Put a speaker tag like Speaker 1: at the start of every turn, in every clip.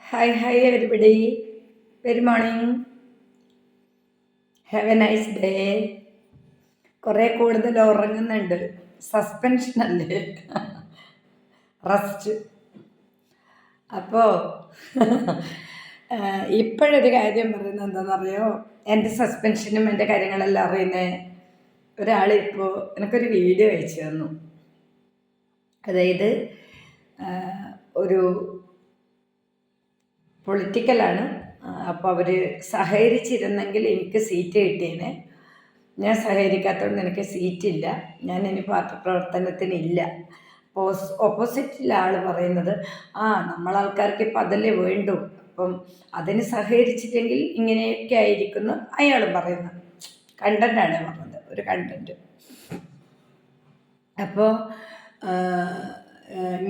Speaker 1: Hi everybody. Very morning. Have a nice day. കുറേ കൂടുതൽ ഉറങ്ങുന്നുണ്ട്. Suspension അല്ലേ, റെസ്റ്റ്. അപ്പോൾ ഇപ്പോഴൊരു കാര്യം പറയുന്നത് എന്താണെന്നറിയോ, എൻ്റെ സസ്പെൻഷനും എൻ്റെ കാര്യങ്ങളെല്ലാം അറിയുന്ന ഒരാളിപ്പോൾ എനിക്കൊരു വീഡിയോ അയച്ചു തന്നു. അതായത് ഒരു പൊളിറ്റിക്കലാണ്. അപ്പോൾ അവർ സഹകരിച്ചിരുന്നെങ്കിൽ എനിക്ക് സീറ്റ് കിട്ടിയേനെ. ഞാൻ സഹകരിക്കാത്തതുകൊണ്ട് എനിക്ക് സീറ്റില്ല, ഞാൻ ഇനി പാർട്ടി പ്രവർത്തനത്തിനില്ല. ഓപ്പോസിറ്റിലെ ആൾ പറയുന്നത് നമ്മളാൾക്കാർക്ക് ഇപ്പം അതല്ലേ വേണ്ടു, അപ്പം അതിന് സഹകരിച്ചിട്ടെങ്കിൽ ഇങ്ങനെയൊക്കെ ആയിരിക്കുന്നു അയാളും പറയുന്നത്. കണ്ടൻ്റാണ് പറഞ്ഞത്, ഒരു കണ്ടൻറ്റ്. അപ്പോൾ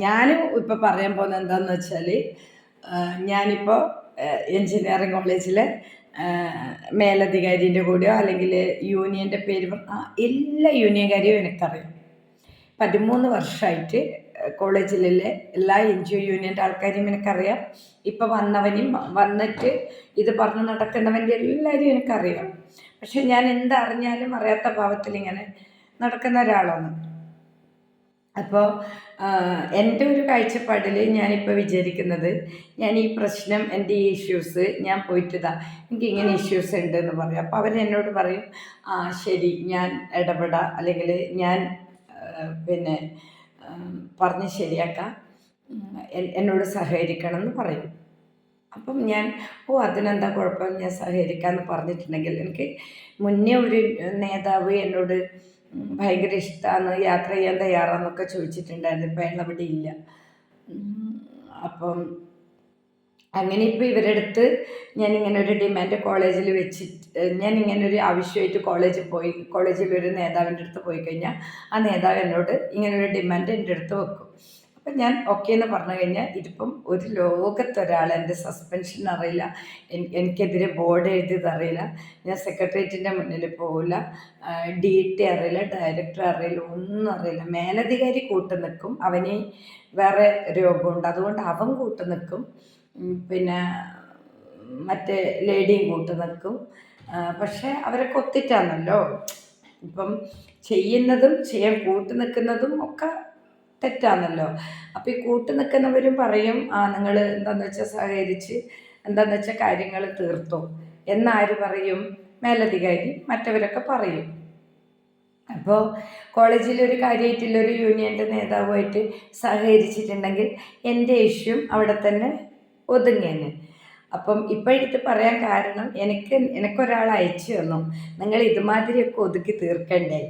Speaker 1: ഞാനും ഇപ്പോൾ പറയാൻ പോകുന്നത് എന്താണെന്ന് വെച്ചാൽ, ഞാനിപ്പോൾ എൻജിനീയറിംഗ് കോളേജിലെ മേലധികാരിൻ്റെ കൂടെയോ അല്ലെങ്കിൽ യൂണിയൻ്റെ പേര് എല്ലാ യൂണിയൻ കാര്യവും എനിക്കറിയാം. 13 വർഷമായിട്ട് കോളേജിലെ എല്ലാ NGO യൂണിയൻ്റെ ആൾക്കാരെയും എനിക്കറിയാം. ഇപ്പോൾ വന്നിട്ട് ഇത് പറഞ്ഞ് നടക്കുന്നവൻ്റെ എല്ലാവരും എനിക്കറിയാം. പക്ഷെ ഞാൻ എന്തറിഞ്ഞാലും അറിയാത്ത ഭാവത്തിൽ ഇങ്ങനെ നടക്കുന്ന ഒരാളാണ്. അപ്പോൾ എൻ്റെ ഒരു കാഴ്ചപ്പാടിൽ ഞാനിപ്പോൾ വിചാരിക്കുന്നത്, ഞാൻ ഈ പ്രശ്നം, എൻ്റെ ഈ ഇഷ്യൂസ് ഞാൻ പോയിട്ടിതാ എനിക്ക് ഇങ്ങനെ ഇഷ്യൂസ് ഉണ്ട് എന്ന് പറയും. അപ്പോൾ അവരെന്നോട് പറയും ശരി, ഞാൻ ഇടപെടാം, അല്ലെങ്കിൽ ഞാൻ പിന്നെ പറഞ്ഞ് ശരിയാക്കാം, എന്നോട് സഹകരിക്കണം എന്ന് പറയും. അപ്പം ഞാൻ അതിനെന്താ കുഴപ്പം, ഞാൻ സഹകരിക്കാമെന്ന് പറഞ്ഞിട്ടുണ്ടെങ്കിൽ, എനിക്ക് മുന്നേ ഒരു നേതാവ് എന്നോട് ഭയങ്കര ഇഷ്ടമാണ്, യാത്ര ചെയ്യാൻ തയ്യാറാന്നൊക്കെ ചോദിച്ചിട്ടുണ്ടായിരുന്നു. ഇപ്പം അയാൾ അവിടെ ഇല്ല. അപ്പം അങ്ങനെ ഇപ്പോൾ ഇവരുടെ അടുത്ത് ഞാനിങ്ങനെ ഒരു ഡിമാൻഡ് കോളേജിൽ വെച്ചിട്ട്, ഞാനിങ്ങനെ ഒരു ആവശ്യമായിട്ട് കോളേജിലൊരു നേതാവിൻ്റെ അടുത്ത് പോയി കഴിഞ്ഞാൽ ആ നേതാവ് എന്നോട് ഇങ്ങനൊരു ഡിമാൻഡ് എൻ്റെ അടുത്ത് വെക്കും. അപ്പം ഞാൻ ഓക്കെ എന്ന് പറഞ്ഞു കഴിഞ്ഞാൽ, ഇതിപ്പം ഒരു ലോകത്തൊരാൾ എൻ്റെ സസ്പെൻഷൻ അറിയില്ല, എനിക്കെതിരെ ബോർഡ് എഴുതിയത് അറിയില്ല, ഞാൻ സെക്രട്ടേറിയറ്റിൻ്റെ മുന്നിൽ പോകില്ല, DT അറിയില്ല, ഡയറക്ടർ അറിയില്ല, ഒന്നും അറിയില്ല. മേലധികാരി കൂട്ടു നിൽക്കും, അവന് വേറെ രോഗമുണ്ട് അതുകൊണ്ട് അവൻ കൂട്ടു നിൽക്കും, പിന്നെ മറ്റേ ലേഡിയും കൂട്ടു നിൽക്കും. പക്ഷേ അവരൊക്കെ ഒത്തിട്ടാണല്ലോ. ഇപ്പം ചെയ്യുന്നതും ചെയ്യാൻ കൂട്ടു നിൽക്കുന്നതും ഒക്കെ തെറ്റാണല്ലോ. അപ്പോൾ ഈ കൂട്ടു നിൽക്കുന്നവരും പറയും നിങ്ങൾ എന്താണെന്ന് വെച്ചാൽ സഹകരിച്ച് എന്താണെന്ന് വെച്ചാൽ കാര്യങ്ങൾ തീർത്തോ എന്നാര് പറയും? മേലധികാരി, മറ്റവരൊക്കെ പറയും. അപ്പോൾ കോളേജിലൊരു കാര്യമായിട്ടുള്ളൊരു യൂണിയൻ്റെ നേതാവുമായിട്ട് സഹകരിച്ചിട്ടുണ്ടെങ്കിൽ എൻ്റെ ഇഷ്യൂ അവിടെ തന്നെ ഒതുങ്ങിയെന്നെ. അപ്പം ഇപ്പോഴത്തെ പറയാൻ കാരണം, എനിക്കൊരാൾ അയച്ചു തന്നു, നിങ്ങൾ ഇതുമാതിരിയൊക്കെ ഒതുക്കി തീർക്കണ്ടേ,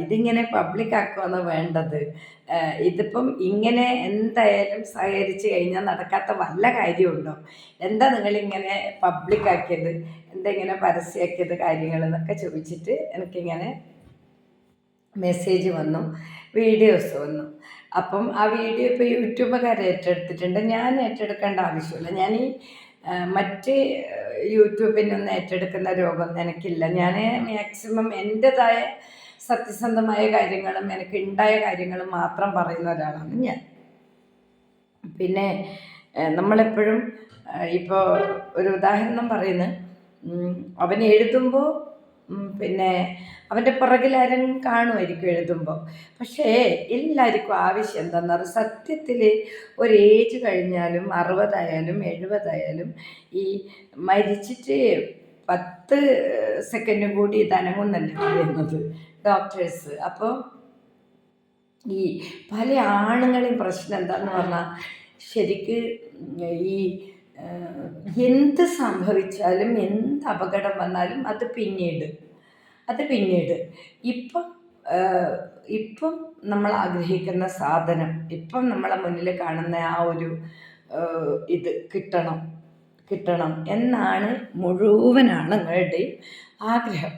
Speaker 1: ഇതിങ്ങനെ പബ്ലിക്കാക്കുകയാണ് വേണ്ടത്, ഇതിപ്പം ഇങ്ങനെ എന്തായാലും സഹകരിച്ച് കഴിഞ്ഞാൽ നടക്കാത്ത വല്ല കാര്യമുണ്ടോ, എന്താ നിങ്ങളിങ്ങനെ പബ്ലിക്കാക്കിയത്, എന്താ ഇങ്ങനെ പരസ്യമാക്കിയത് കാര്യങ്ങൾ എന്നൊക്കെ ചോദിച്ചിട്ട് എനിക്കിങ്ങനെ മെസ്സേജ് വന്നു, വീഡിയോസ് വന്നു. അപ്പം ആ വീഡിയോ ഇപ്പോൾ യൂട്യൂബുകാർ ഏറ്റെടുത്തിട്ടുണ്ട്, ഞാൻ ഏറ്റെടുക്കേണ്ട ആവശ്യമില്ല. ഞാൻ ഈ മറ്റ് യൂട്യൂബിനൊന്നും ഏറ്റെടുക്കുന്ന രോഗമൊന്നും എനിക്കില്ല. ഞാൻ മാക്സിമം എൻ്റെതായ സത്യസന്ധമായ കാര്യങ്ങളും എനിക്ക് ഉണ്ടായ കാര്യങ്ങളും മാത്രം പറയുന്ന ഒരാളാണ് ഞാൻ. പിന്നെ നമ്മളെപ്പോഴും ഇപ്പോൾ ഒരു ഉദാഹരണം പറയുന്നത്, അവൻ എഴുതുമ്പോൾ പിന്നെ അവൻ്റെ പുറകിലാരും കാണുമായിരിക്കും എഴുതുമ്പോൾ. പക്ഷേ എല്ലാവർക്കും ആവശ്യം എന്താണെന്ന് പറഞ്ഞാൽ, സത്യത്തിൽ ഒരു ഏജ് കഴിഞ്ഞാലും 60 ആയാലും 70 ആയാലും ഈ മരിച്ചിട്ട് 10 സെക്കൻഡും കൂടി ഇതനങ്ങുന്നല്ലേ പറയുന്നത് ഡോക്ടേഴ്സ്. അപ്പോൾ ഈ പല ആണുങ്ങളെയും പ്രശ്നം എന്താണെന്ന് പറഞ്ഞാൽ, ശരിക്ക് ഈ എന്ത് സംഭവിച്ചാലും എന്ത് അപകടം വന്നാലും അത് പിന്നീട് ഇപ്പം നമ്മൾ ആഗ്രഹിക്കുന്ന സാധനം, ഇപ്പം നമ്മളെ മുന്നിൽ കാണുന്ന ആ ഒരു ഇത് കിട്ടണം എന്നാണ് മുഴുവൻ ആണുങ്ങളുടെയും ആഗ്രഹം.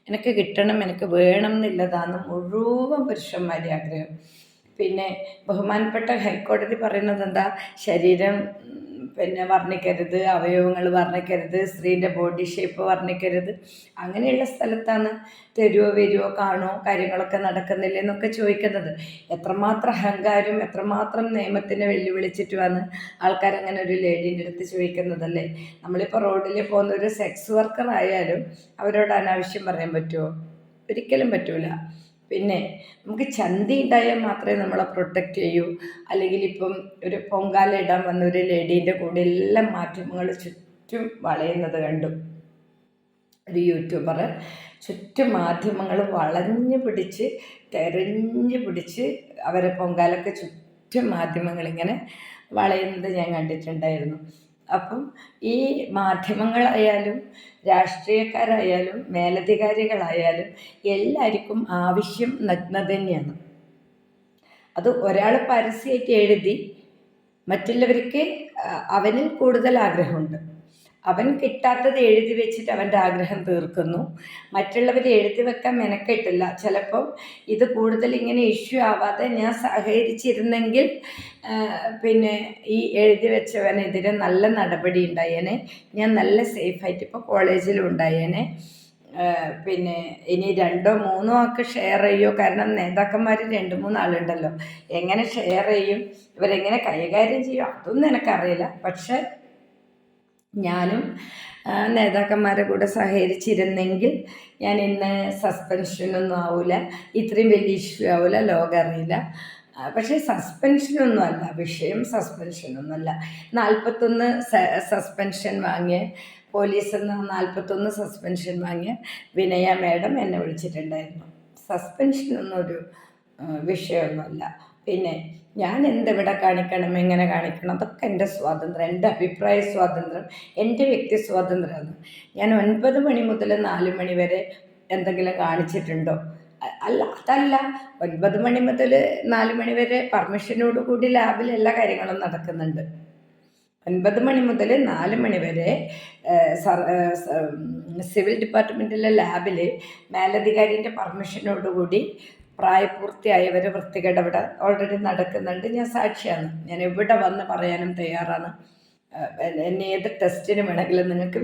Speaker 1: എനിക്ക് കിട്ടണം, എനിക്ക് വേണം എന്നുള്ളതാണ് മുഴുവൻ പുരുഷന്മാരുടെ ആഗ്രഹം. പിന്നെ ബഹുമാനപ്പെട്ട ഹൈക്കോടതി പറയുന്നത് എന്താ, ശരീരം പിന്നെ വർണ്ണിക്കരുത്, അവയവങ്ങൾ വർണ്ണിക്കരുത്, സ്ത്രീൻ്റെ ബോഡി ഷേപ്പ് വർണ്ണിക്കരുത്. അങ്ങനെയുള്ള സ്ഥലത്താണ് തരുമോ വരുമോ കാണുമോ കാര്യങ്ങളൊക്കെ നടക്കുന്നില്ല എന്നൊക്കെ ചോദിക്കുന്നത്. എത്രമാത്രം അഹങ്കാരം, എത്രമാത്രം നിയമത്തിനെ വെല്ലുവിളിച്ചിട്ടുമാണ് ആൾക്കാരങ്ങനെ ഒരു ലേഡീൻ്റെ അടുത്ത് ചോദിക്കുന്നതല്ലേ. നമ്മളിപ്പോൾ റോഡിൽ പോകുന്ന ഒരു സെക്സ് വർക്കർ ആയാലും അവരോട് അനാവശ്യം പറയാൻ പറ്റുമോ? ഒരിക്കലും പറ്റൂല. പിന്നെ നമുക്ക് ചന്തി ഉണ്ടായാൽ മാത്രമേ നമ്മളെ പ്രൊട്ടക്റ്റ് ചെയ്യൂ. അല്ലെങ്കിൽ ഇപ്പം ഒരു പൊങ്കാല ഇടാൻ വന്ന ഒരു ലേഡീൻ്റെ കൂടെ എല്ലാം മാധ്യമങ്ങൾ ചുറ്റും വളയുന്നത് കണ്ടു. ഒരു യൂട്യൂബർ ചുറ്റും മാധ്യമങ്ങൾ വളഞ്ഞു പിടിച്ച് തെരഞ്ഞു പിടിച്ച് അവരെ പൊങ്കാലൊക്കെ ചുറ്റും മാധ്യമങ്ങളിങ്ങനെ വളയുന്നത് ഞാൻ കണ്ടിട്ടുണ്ടായിരുന്നു. അപ്പം ഈ മാധ്യമങ്ങളായാലും രാഷ്ട്രീയക്കാരായാലും മേലധികാരികളായാലും എല്ലാവർക്കും ആവശ്യം നഗ്നത തന്നെയാണ്. അത് ഒരാൾ പരസ്യമായിട്ട് എഴുതി മറ്റുള്ളവർക്ക് അവന് കൂടുതൽ ആഗ്രഹമുണ്ട്, അവൻ കിട്ടാത്തത് എഴുതി വെച്ചിട്ട് അവൻ്റെ ആഗ്രഹം തീർക്കുന്നു. മറ്റുള്ളവർ എഴുതി വെക്കാൻ മെനക്കെട്ടില്ല. ചിലപ്പോൾ ഇത് കൂടുതൽ ഇങ്ങനെ ഇഷ്യൂ ആവാതെ ഞാൻ സഹകരിച്ചിരുന്നെങ്കിൽ പിന്നെ ഈ എഴുതി വെച്ചവനെതിരെ നല്ല നടപടി ഉണ്ടായേനെ, ഞാൻ നല്ല സേഫായിട്ട് ഇപ്പോൾ കോളേജിലും ഉണ്ടായേനെ. പിന്നെ ഇനി 2 or 3 ആൾക്ക് ഷെയർ ചെയ്യുമോ? കാരണം നേതാക്കന്മാർ 2-3 ആളുണ്ടല്ലോ, എങ്ങനെ ഷെയർ ചെയ്യും, ഇവരെങ്ങനെ കൈകാര്യം ചെയ്യും അതൊന്നും എനിക്കറിയില്ല. പക്ഷേ ഞാനും നേതാക്കന്മാരെ കൂടെ സഹകരിച്ചിരുന്നെങ്കിൽ ഞാൻ ഇന്ന് സസ്പെൻഷനൊന്നും ആവില്ല, ഇത്രയും വലിയ ഇഷ്യൂ ആവില്ല, ലോകം അറിയില്ല. പക്ഷേ സസ്പെൻഷനൊന്നും അല്ല വിഷയം, സസ്പെൻഷനൊന്നുമല്ല. 41 സസ്പെൻഷൻ വാങ്ങിയ പോലീസിൽ നിന്ന് 41 സസ്പെൻഷൻ വാങ്ങിയ വിനയ മാഡം എന്നെ വിളിച്ചിട്ടുണ്ടായിരുന്നു. സസ്പെൻഷനൊന്നും ഒരു വിഷയമൊന്നുമല്ല. പിന്നെ ഞാൻ എന്തെവിടെ കാണിക്കണം, എങ്ങനെ കാണിക്കണം, അതൊക്കെ എൻ്റെ സ്വാതന്ത്ര്യം, എൻ്റെ അഭിപ്രായ സ്വാതന്ത്ര്യം, എൻ്റെ വ്യക്തി സ്വാതന്ത്ര്യമാണ്. ഞാൻ 9 മണി മുതൽ 4 മണി വരെ എന്തെങ്കിലും കാണിച്ചിട്ടുണ്ടോ? അല്ല, അതല്ല. 9 മണി മുതൽ 4 മണി വരെ പെർമിഷനോട് കൂടി ലാബിൽ എല്ലാ കാര്യങ്ങളും നടക്കുന്നുണ്ട്. 9 മണി മുതൽ 4 മണി വരെ സിവിൽ ഡിപ്പാർട്ട്മെൻറ്റിലെ ലാബിൽ മേലധികാരിൻ്റെ പെർമിഷനോടുകൂടി പ്രായപൂർത്തിയായവർ വൃത്തികേട് അവിടെ ഓൾറെഡി നടക്കുന്നുണ്ട്. ഞാൻ സാക്ഷിയാണ്. ഞാൻ എവിടെ വന്ന് പറയാനും തയ്യാറാണ്. എന്നെ ഏത് ടെസ്റ്റിന് വേണമെങ്കിലും നിങ്ങൾക്ക്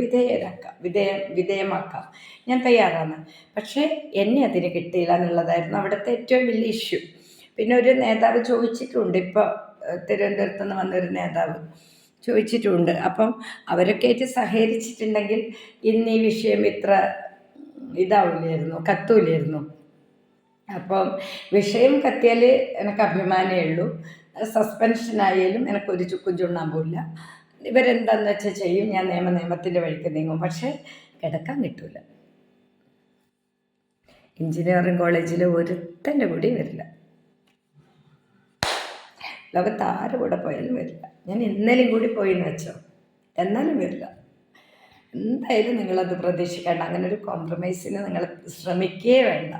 Speaker 1: വിധേയമാക്കാം, ഞാൻ തയ്യാറാണ്. പക്ഷേ എന്നെ അതിന് കിട്ടിയില്ല എന്നുള്ളതായിരുന്നു അവിടുത്തെ ഏറ്റവും വലിയ ഇഷ്യൂ. പിന്നെ ഒരു നേതാവ് ചോദിച്ചിട്ടുണ്ട്, ഇപ്പോൾ തിരുവനന്തപുരത്ത് നിന്ന് വന്നൊരു നേതാവ് ചോദിച്ചിട്ടുണ്ട്. അപ്പം അവരൊക്കെ ആയിട്ട് സഹകരിച്ചിട്ടുണ്ടെങ്കിൽ ഇന്ന് ഈ വിഷയം ഇത്ര ഇതാവില്ലായിരുന്നു, കത്തൂലായിരുന്നു. അപ്പം വിഷയം കത്തിയാൽ എനിക്ക് അഭിമാനമേ ഉള്ളൂ. സസ്പെൻഷനായാലും എനിക്കൊരു ചുക്കും ചുണ്ണാൻ പോയില്ല. ഇവരെന്താന്ന് വെച്ചാൽ ചെയ്യും, ഞാൻ നിയമത്തിൻ്റെ വഴിക്ക് നീങ്ങും. പക്ഷേ കിടക്കാൻ കിട്ടൂല. എഞ്ചിനീയറിംഗ് കോളേജിൽ ഒരുത്തൻ്റെ കൂടി വരില്ല, ലോകത്ത് ആരുടെ കൂടെ പോയാലും വരില്ല. ഞാൻ ഇന്നലെയും കൂടി പോയിന്ന് വെച്ചോ, എന്നാലും വരില്ല. എന്തായാലും നിങ്ങളത് പ്രതീക്ഷിക്കേണ്ട. അങ്ങനെ ഒരു കോംപ്രമൈസിന് നിങ്ങൾ ശ്രമിക്കുകയേ വേണ്ട.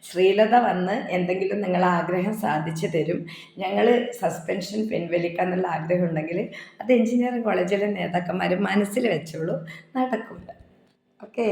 Speaker 1: ശ്രീലത വന്ന് എന്തെങ്കിലും നിങ്ങളെ ആഗ്രഹം സാധിച്ചു തരും. ഞങ്ങൾ സസ്പെൻഷൻ പിൻവലിക്കാന്നുള്ള ആഗ്രഹം ഉണ്ടെങ്കിൽ അത് എഞ്ചിനീയറിംഗ് കോളേജിലെ നേതാക്കന്മാർ മനസ്സിൽ വെച്ചോളൂ, നടക്കില്ല. ഓക്കേ.